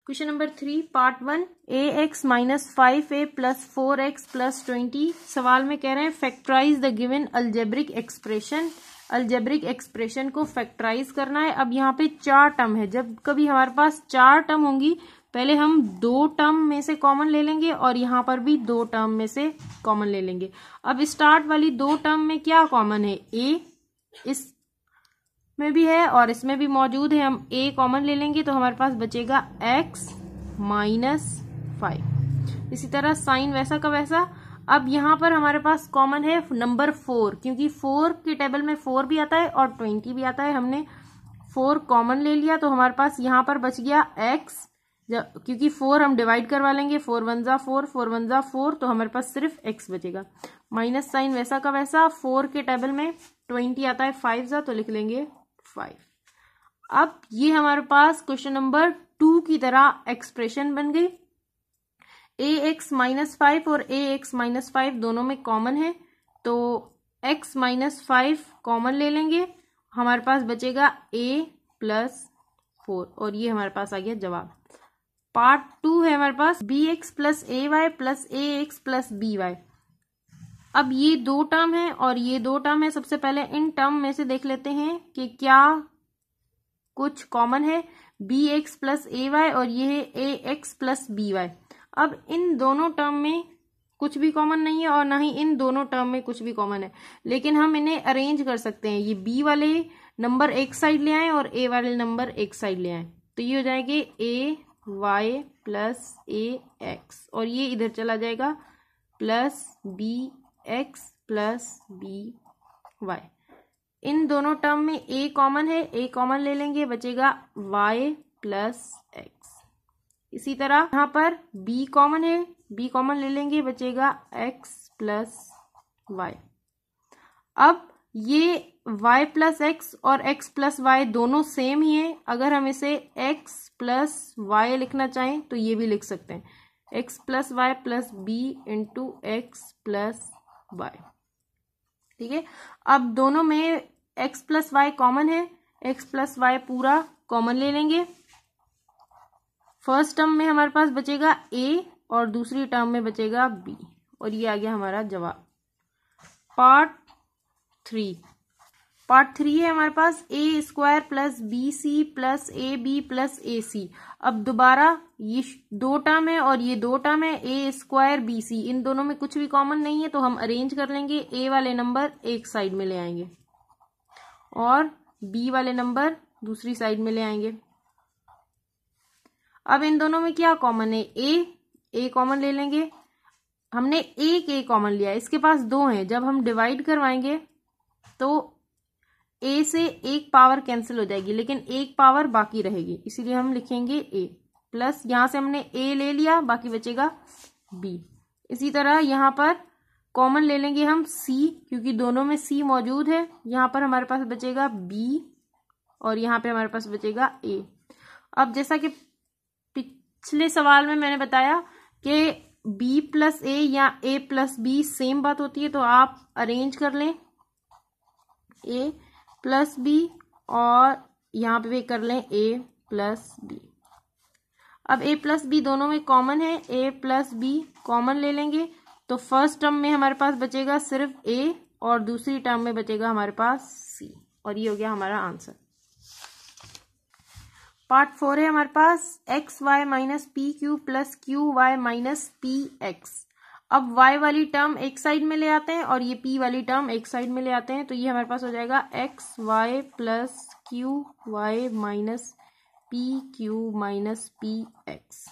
Question number 3 part 1 ax minus 5a plus 4x plus 20। सवाल में कह रहे हैं factorise the given algebraic expression. Algebraic expression को फैक्टराइज करना है। अब यहाँ पे 4 टर्म है। जब कभी हमारे पास 4 टर्म होंगी, पहले हम 2 टर्म में से कॉमन ले लेंगे और यहाँ पर भी 2 टर्म में से कॉमन ले लेंगे। अब स्टार्ट वाली 2 टर्म में क्या कॉमन है? a इस में भी है और इसमें भी मौजूद है। हम a कॉमन ले लेंगे तो हमारे पास बचेगा x माइनस 5। इसी तरह साइन वैसा का वैसा। अब यहाँ पर हमारे पास कॉमन है नंबर 4, क्योंकि 4 के टेबल में 4 भी आता है और 20 भी आता है। हमने 4 कॉमन ले लिया तो हमारे पास यहाँ पर बच गया x, क्योंकि 4 हम डिवाइड करवा लेंगे। 4 1 जा 4, 4 1 जा 4, तो हमारे पास सिर्फ x बचेगा। माइनस साइन वैसा का वैसा। 4 के टेबल में 20 आता है 5 जा, तो लिख लेंगे 5। अब ये हमारे पास क्वेश्चन नंबर 2 की तरह एक्सप्रेशन बन गई। ax माइनस 5 और ax माइनस 5 दोनों में कॉमन है, तो x माइनस 5 कॉमन ले लेंगे। हमारे पास बचेगा a प्लस 4 और ये हमारे पास आ गया जवाब। पार्ट 2 है हमारे पास bx plus ay plus ax plus by। अब ये 2 टर्म है और ये 2 टर्म है। सबसे पहले इन टर्म में से देख लेते हैं कि क्या कुछ कॉमन है। bx प्लस ay और ये है ax प्लस by। अब इन दोनों टर्म में कुछ भी कॉमन नहीं है और ना ही इन दोनों टर्म में कुछ भी कॉमन है, लेकिन हम इन्हें अरेंज कर सकते हैं। ये b वाले नंबर एक साइड ले आए और a वाले नंबर एक साइड ले आए, तो ये हो जाएंगे ay प्लस ax और ये इधर चला जाएगा प्लस bx प्लस by। इन दोनों टर्म में a कॉमन है, a कॉमन ले लेंगे, बचेगा y प्लस x। इसी तरह यहाँ पर b कॉमन है, b कॉमन ले लेंगे, बचेगा x प्लस y। अब ये y प्लस x और x प्लस y दोनों सेम ही है। अगर हम इसे x प्लस y लिखना चाहें तो ये भी लिख सकते हैं, x plus y plus b into x plus y। ठीक है, अब दोनों में x प्लस y कॉमन है, x प्लस y पूरा कॉमन ले लेंगे। फर्स्ट टर्म में हमारे पास बचेगा a और दूसरी टर्म में बचेगा b और ये आ गया हमारा जवाब। पार्ट 3 है हमारे पास a square plus B C plus A B plus A C. अब दोबारा ये 2 टर्म है और ये 2 टर्म है, a स्क्वायर बी सी। इन दोनों में कुछ भी कॉमन नहीं है तो हम अरेंज कर लेंगे। a वाले नंबर एक साइड में ले आएंगे और b वाले नंबर दूसरी साइड में ले आएंगे। अब इन दोनों में क्या कॉमन है? a कॉमन ले लेंगे। हमने एक a कॉमन लिया, इसके पास 2 हैं। जब हम डिवाइड करवाएंगे तो a से एक पावर कैंसिल हो जाएगी, लेकिन एक पावर बाकी रहेगी, इसीलिए हम लिखेंगे a प्लस, यहां से हमने a ले लिया, बाकी बचेगा b। इसी तरह यहाँ पर कॉमन ले लेंगे हम c, क्योंकि दोनों में c मौजूद है। यहाँ पर हमारे पास बचेगा b और यहाँ पे हमारे पास बचेगा a। अब जैसा कि पिछले सवाल में मैंने बताया कि b प्लस a या a प्लस b सेम बात होती है, तो आप अरेंज कर लें a प्लस b और यहाँ पे भी कर लें a प्लस b। अब a प्लस b दोनों में कॉमन है, a प्लस b कॉमन ले लेंगे तो फर्स्ट टर्म में हमारे पास बचेगा सिर्फ a और दूसरी टर्म में बचेगा हमारे पास c और ये हो गया हमारा आंसर। पार्ट 4 है हमारे पास X Y minus P Q plus Q Y minus P X. अब y वाली टर्म एक साइड में ले आते हैं और ये p वाली टर्म एक साइड में ले आते हैं, तो ये हमारे पास हो जाएगा x y plus Q Y minus P q minus P x.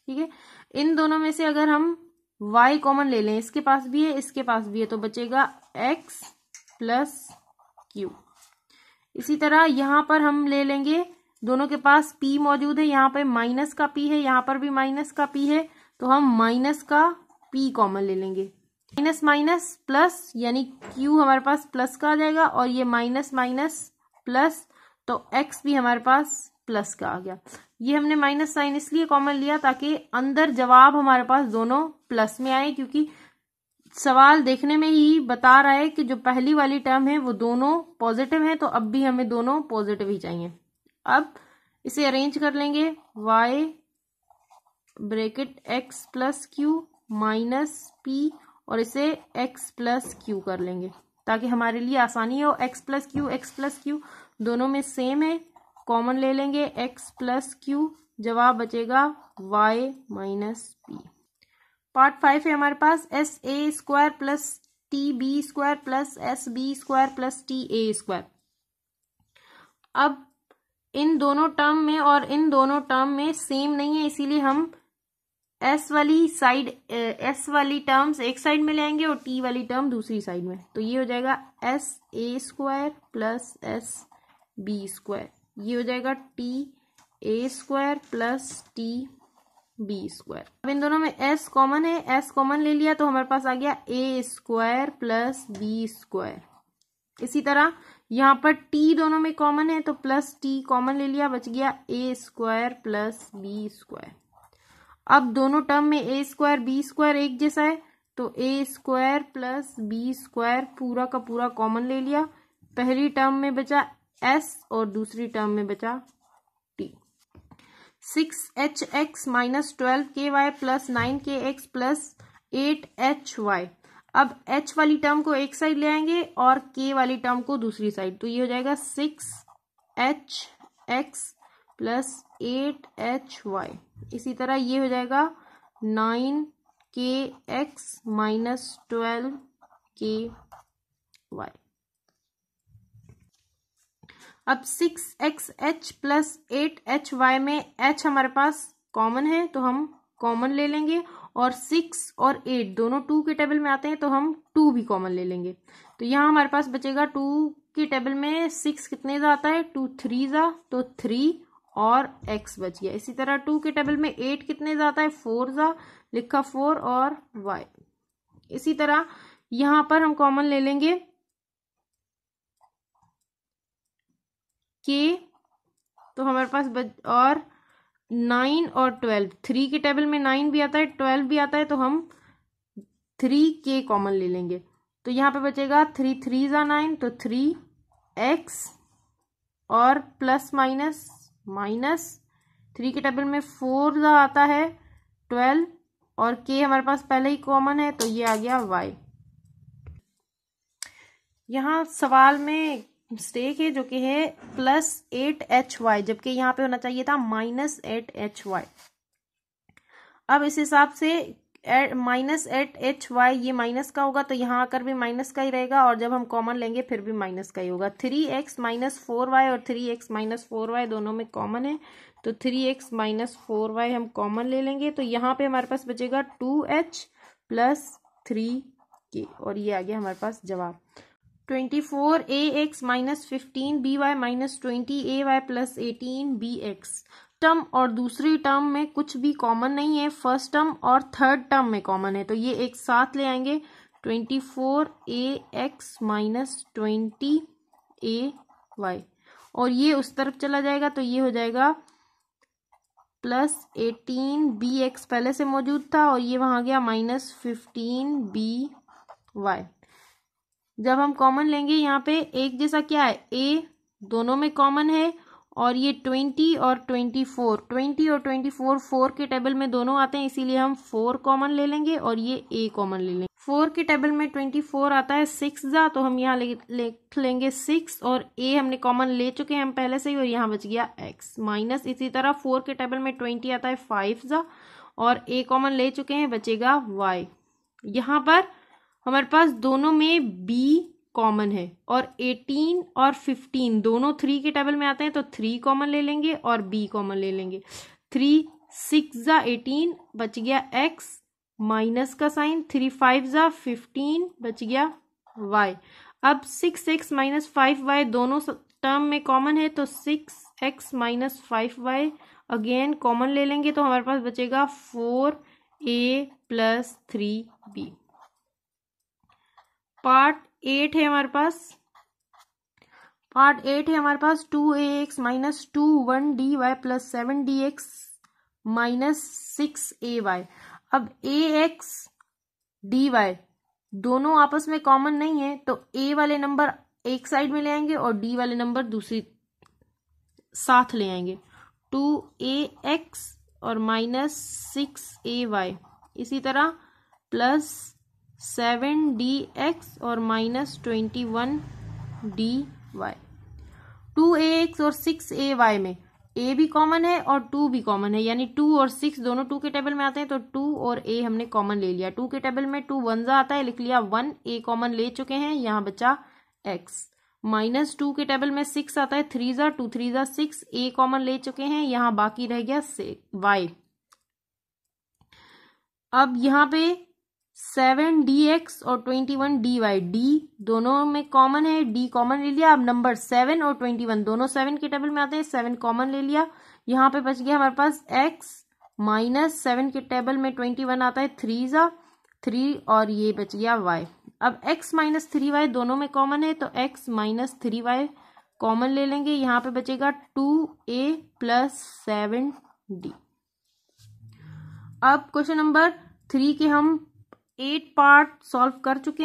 ठीक है, इन दोनों में से अगर हम y कॉमन ले लें, इसके पास भी है इसके पास भी है, तो बचेगा x प्लस क्यू। इसी तरह यहाँ पर हम ले लेंगे, दोनों के पास p मौजूद है, यहाँ पे माइनस का p है, यहाँ पर भी माइनस का p है, तो हम माइनस का p कॉमन ले लेंगे। माइनस माइनस प्लस यानी q हमारे पास प्लस का आ जाएगा और ये माइनस माइनस प्लस, तो x भी हमारे पास प्लस का आ गया। ये हमने माइनस साइन इसलिए कॉमन लिया ताकि अंदर जवाब हमारे पास दोनों प्लस में आए, क्योंकि सवाल देखने में ही बता रहा है कि जो पहली वाली टर्म है वो दोनों पॉजिटिव है, तो अब भी हमें दोनों पॉजिटिव ही चाहिए। अब इसे अरेंज कर लेंगे, y bracket x plus Q minus P और इसे एक्स प्लस क्यू कर लेंगे ताकि हमारे लिए आसानी हो। एक्स प्लस क्यू दोनों में सेम है, कॉमन ले लेंगे एक्स प्लस क्यू, जवाब बचेगा y माइनस पी। पार्ट 5 है हमारे पास एस ए square plus T B square plus S B square plus T ए स्क्वायर। अब इन दोनों टर्म में और इन दोनों टर्म में सेम नहीं है, इसीलिए हम एस वाली टर्म्स एक साइड में लेंगे और टी वाली टर्म दूसरी साइड में। तो ये हो जाएगा एस ए square plus S B square, ये हो जाएगा टी ए square plus T B square. अब इन दोनों में s कॉमन है, s कॉमन ले लिया तो हमारे पास आ गया a square plus b square. इसी तरह यहाँ पर t दोनों में कॉमन है तो प्लस t कॉमन ले लिया, बच गया a square plus b square. अब दोनों टर्म में a स्क्वायर बी स्क्वायर एक जैसा है तो a square plus b square पूरा का पूरा कॉमन ले लिया। पहली टर्म में बचा s और दूसरी टर्म में बचा t। 6hx minus 12ky plus 9kx plus 8hy। अब h वाली टर्म को एक साइड ले आएंगे और k वाली टर्म को दूसरी साइड, तो ये हो जाएगा 6hx प्लस 8hy। इसी तरह ये हो जाएगा 9kx माइनस 12ky। अब 6xh प्लस 8hy में h हमारे पास कॉमन है तो हम कॉमन ले लेंगे और 6 और 8 दोनों 2 के टेबल में आते हैं तो हम 2 भी कॉमन ले लेंगे। तो यहाँ हमारे पास बचेगा 2 के टेबल में 6 कितने जा आता है 2 3 जा, तो 3 और x बच गया। इसी तरह 2 के टेबल में 8 कितने जाता है 4 जा, लिखा 4 और y। इसी तरह यहाँ पर हम कॉमन ले लेंगे k, तो हमारे पास और 9 और 12, 3 के टेबल में 9 भी आता है 12 भी आता है तो हम 3k कॉमन ले लेंगे। तो यहाँ पे बचेगा 3 3 जा 9, तो 3x और प्लस माइनस माइनस 3 के टेबल में 4 जा आता है 12 और k हमारे पास पहले ही कॉमन है तो ये आ गया y। यहाँ सवाल में मिस्टेक है जो कि है प्लस 8hy, जबकि यहाँ पे होना चाहिए था माइनस 8hy। अब इस हिसाब से माइनस 8hy ये माइनस का होगा तो यहाँ आकर भी माइनस का ही रहेगा और जब हम कॉमन लेंगे फिर भी माइनस का ही होगा। 3x माइनस 4y और 3x माइनस 4y दोनों में कॉमन है तो 3x माइनस 4y हम कॉमन ले लेंगे तो यहाँ पे हमारे पास बचेगा 2h प्लस 3k और ये आ गया हमारे पास जवाब। 24ax minus 15by minus 20ay plus 18bx। Term और दूसरी टर्म में कुछ भी कॉमन नहीं है, फर्स्ट टर्म और थर्ड टर्म में कॉमन है तो ये एक साथ ले आएंगे 24ax माइनस 20ay और ये उस तरफ चला जाएगा तो ये हो जाएगा प्लस 18bx पहले से मौजूद था और ये वहां गया माइनस 15by। जब हम कॉमन लेंगे यहाँ पे एक जैसा क्या है a दोनों में कॉमन है और ये 20 और 24 और 24 4 के टेबल में दोनों आते हैं इसीलिए हम 4 कॉमन ले लेंगे और ये a कॉमन ले लेंगे। 4 के टेबल में 24 आता है 6 जा तो हम यहाँ लिख लेंगे 6 और a हमने कॉमन ले चुके हैं हम पहले से ही और यहाँ बच गया x माइनस। इसी तरह 4 के टेबल में 20 आता है 5 जा और a कॉमन ले चुके हैं बचेगा y। यहाँ पर हमारे पास दोनों में b कॉमन है और 18 और 15 दोनों 3 के टेबल में आते हैं तो 3 कॉमन ले लेंगे और b कॉमन ले लेंगे। 3 6 जा 18 बच गया x माइनस का साइन, 3 5 जा 15 बच गया y। अब 6x माइनस 5y दोनों टर्म में कॉमन है तो 6x minus 5y again common ले लेंगे तो हमारे पास बचेगा 4a प्लस 3b। पार्ट 8 है हमारे पास 2ax minus 21dy plus 7dx minus 6ay। अब ax dy दोनों आपस में कॉमन नहीं है तो a वाले नंबर एक साइड में ले आएंगे और d वाले नंबर दूसरी साथ ले आएंगे। 2ax और माइनस 6ay, इसी तरह प्लस 7dx और माइनस 21dy। 2ax और 6ay में a भी कॉमन है और 2 भी कॉमन है, यानी 2 और 6 दोनों 2 के टेबल में आते हैं, तो 2 और a हमने कॉमन ले लिया। 2 के टेबल में 2 1 आता है, लिख लिया 1, a कॉमन ले चुके हैं, यहाँ बचा x। माइनस 2 के टेबल में 6 आता है, 3 2 3 6, a कॉमन ले चुके हैं, यहाँ बाकी रह गया y। अब यहाँ पे 7dx और 21dy, d दोनों में कॉमन है, d कॉमन ले लिया। अब नंबर 7 और 21 दोनों 7 के टेबल में आते हैं, 7 कॉमन ले लिया। यहाँ पे बच गया हमारे पास x, माइनस 7 के टेबल में 21 आता है, 3 और ये बच गया y। अब x माइनस 3y दोनों में कॉमन है, तो x माइनस 3y कॉमन ले लेंगे, यहाँ पे बचेगा 2a प्लस 7d। अब क्वेश्चन नंबर 3 के हम 8 पार्ट सॉल्व कर चुके हैं।